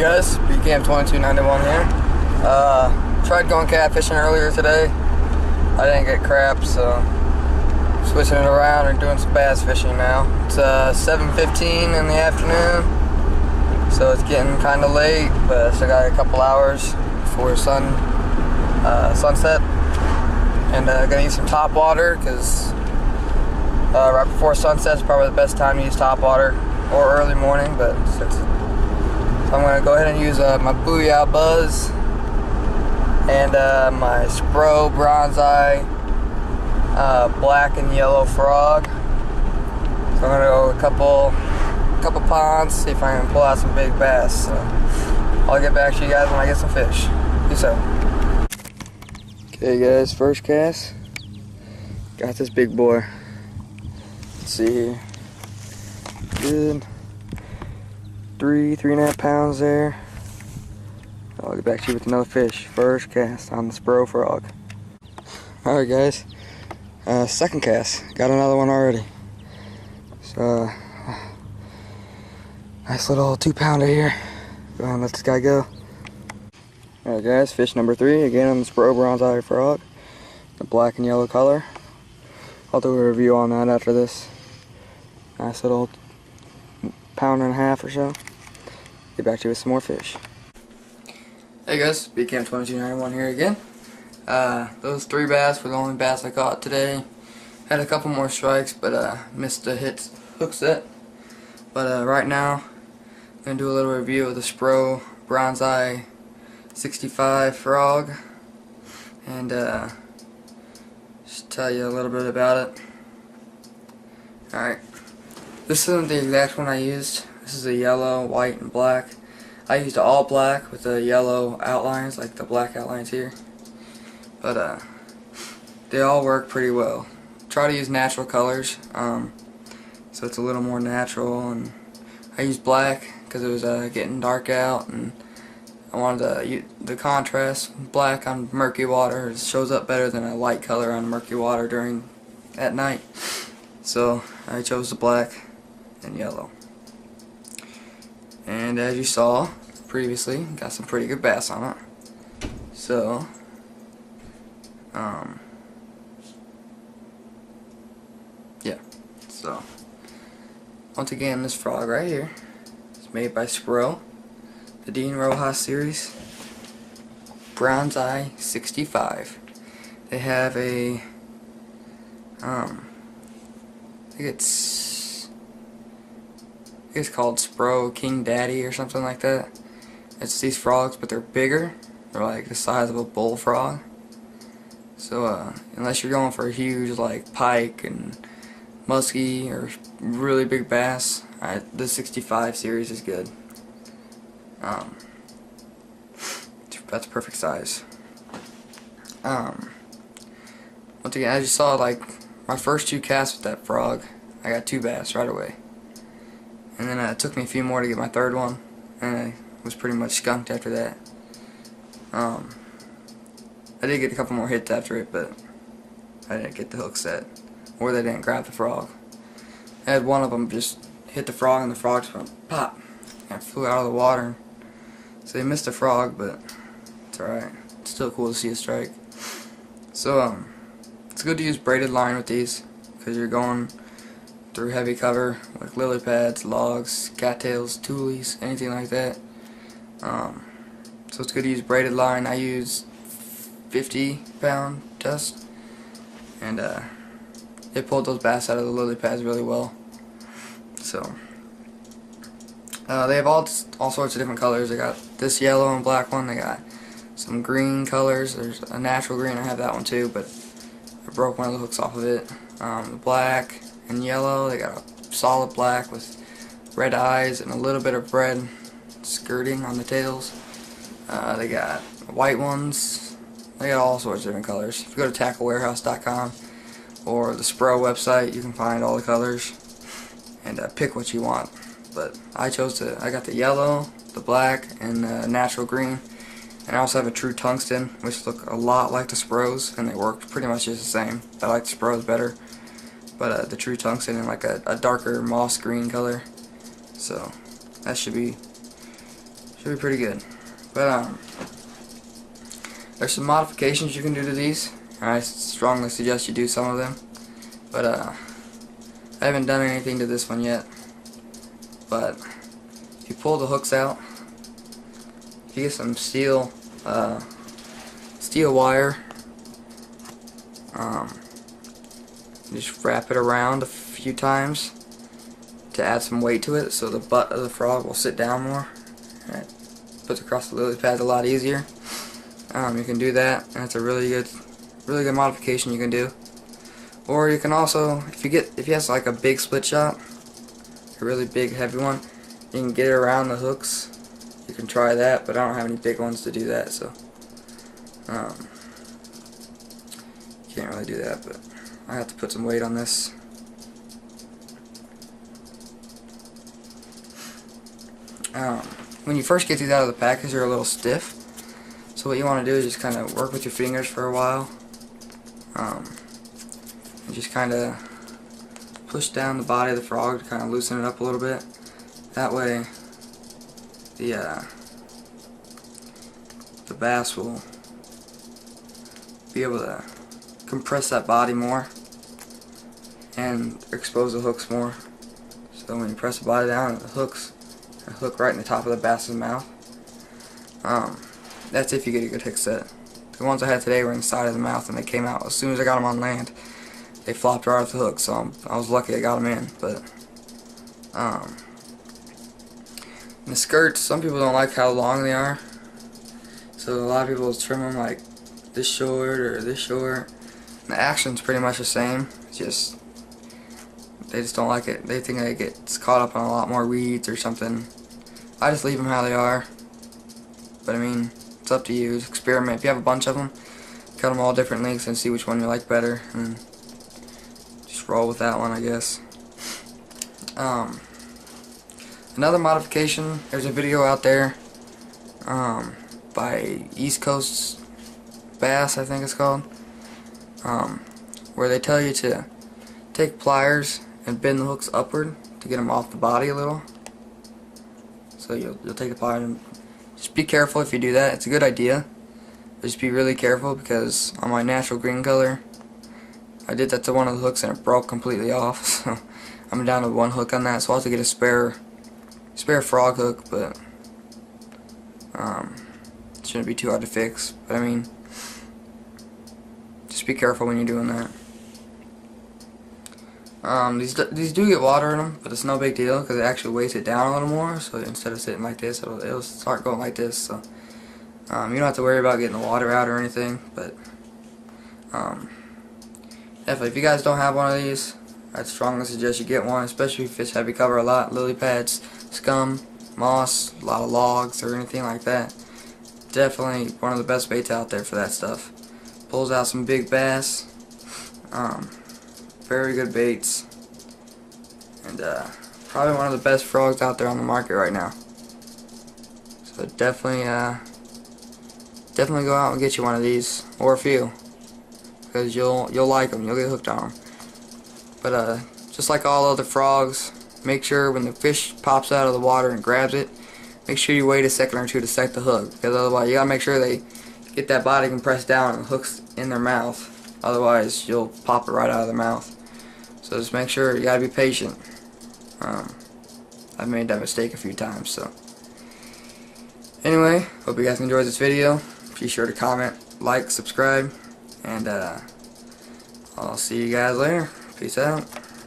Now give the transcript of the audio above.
guys, BCam2291 here. Tried going catfishing earlier today. I didn't get crap, so switching it around and doing some bass fishing now. It's 7:15 in the afternoon, so it's getting kind of late, but I still got a couple hours before sunset. And gonna use some top water because right before sunset is probably the best time to use top water, or early morning. But so I'm going to go ahead and use my Booyah Buzz and my Spro Bronze Eye black and yellow frog. So I'm going to go a couple ponds, see if I can pull out some big bass. So I'll get back to you guys when I get some fish. Peace out. Okay guys, first cast. Got this big boy. Let's see here. Good. 3.5 pounds there. I'll get back to you with another fish. First cast on the Spro Frog. Alright guys, second cast. Got another one already. So, nice little 2-pounder here. Go ahead and let this guy go. Alright guys, fish number 3, again on the Spro Bronze Eye Frog. The black and yellow color. I'll do a review on that after this. Nice little 1.5 pounds or so. Get back to you with some more fish. Hey guys, BCam2291 here again. Those 3 bass were the only bass I caught today. Had a couple more strikes, but missed the hook set. But right now, I'm going to do a little review of the Spro Bronze Eye 65 Frog. And just tell you a little bit about it. Alright. This isn't the exact one I used. This is a yellow, white, and black. I used all black with the yellow outlines, like the black outlines here. But they all work pretty well. Try to use natural colors, so it's a little more natural. And I used black because it was getting dark out, and I wanted the contrast. Black on murky water, it shows up better than a light color on murky water at night. So I chose the black and yellow. And as you saw previously, got some pretty good bass on it. So yeah. So once again, this frog right here is made by Spro, the Dean Rojas series, Bronze Eye 65. They have a I think it's called Spro King Daddy or something like that. It's these frogs, but they're bigger. They're like the size of a bullfrog. So unless you're going for a huge like pike and muskie or really big bass, the 65 series is good. That's perfect size. Once again, as you saw, like my first 2 casts with that frog, I got 2 bass right away. And then it took me a few more to get my 3rd one, and I was pretty much skunked after that. I did get a couple more hits after it, but I didn't get the hook set, or they didn't grab the frog. I had one of them just hit the frog, and the frog just went pop, and flew out of the water. So they missed the frog, but it's alright. It's still cool to see a strike. So it's good to use braided line with these, because you're going through heavy cover like lily pads, logs, cattails, tulies, anything like that. So it's good to use braided line. I use 50-pound test, and it pulled those bass out of the lily pads really well. So they have all sorts of different colors. They got this yellow and black one. They got some green colors. There's a natural green. I have that one too, but I broke one of the hooks off of it. The black and yellow, they got a solid black with red eyes and a little bit of red skirting on the tails. They got white ones. They got all sorts of different colors. If you go to tacklewarehouse.com or the Spro website, you can find all the colors and pick what you want. But I got the yellow, the black, and the natural green. And I also have a true tungsten, which look a lot like the Spros, and they work pretty much just the same. I like the Spros better, but the true tungsten in like a darker moss green color. So that should Should be pretty good. But there's some modifications you can do to these. I strongly suggest you do some of them. But I haven't done anything to this one yet. But if you pull the hooks out, if you get some steel wire, just wrap it around a few times to add some weight to it, so the butt of the frog will sit down more. It puts across the lily pads a lot easier. You can do that, and it's a really good modification you can do. Or you can also, if you have like a big split shot, a really big heavy one, you can get it around the hooks. You can try that, but I don't have any big ones to do that, so can't really do that. But I have to put some weight on this. When you first get these out of the package, they're a little stiff. So what you want to do is just kind of work with your fingers for a while, and just kind of push down the body of the frog to kind of loosen it up a little bit. That way, the bass will be able to compress that body more and expose the hooks more. So when you press the body down, the hooks hook right in the top of the bass's mouth. That's if you get a good hook set. The ones I had today were in the side of the mouth, and they came out as soon as I got them on land. They flopped right off the hook, so I was lucky I got them in. But the skirts, some people don't like how long they are, so a lot of people trim them like this short or this short. And the action's pretty much the same. It's just they just don't like it. They think it gets caught up on a lot more weeds or something. I just leave them how they are. But I mean, it's up to you. Experiment. If you have a bunch of them, cut them all different lengths and see which one you like better, and just roll with that one, I guess. Another modification, there's a video out there by East Coast Bass, I think it's called, where they tell you to take pliers and bend the hooks upward to get them off the body a little. So you'll take the pliers and just be careful if you do that. It's a good idea. Just be really careful, because on my natural green color, I did that to one of the hooks and it broke completely off. So I'm down to one hook on that, so I'll have to get a spare frog hook, but it shouldn't be too hard to fix. But I mean, just be careful when you're doing that. These do get water in them, but it's no big deal because it actually weighs it down a little more. So instead of sitting like this, it'll start going like this. So you don't have to worry about getting the water out or anything. But definitely, if you guys don't have one of these, I'd strongly suggest you get one, especially if you fish heavy cover a lot, lily pads, scum, moss, a lot of logs, or anything like that. Definitely one of the best baits out there for that stuff. Pulls out some big bass. Very good baits, and probably one of the best frogs out there on the market right now. So definitely go out and get you one of these, or a few, because you'll like them. You'll get hooked on them. But just like all other frogs, make sure when the fish pops out of the water and grabs it, make sure you wait a second or two to set the hook, because otherwise you gotta make sure they get that body compressed down and the hook's in their mouth. Otherwise you'll pop it right out of their mouth. So just make sure, you gotta be patient. I've made that mistake a few times. So anyway, hope you guys enjoyed this video. Be sure to comment, like, subscribe, and I'll see you guys later. Peace out.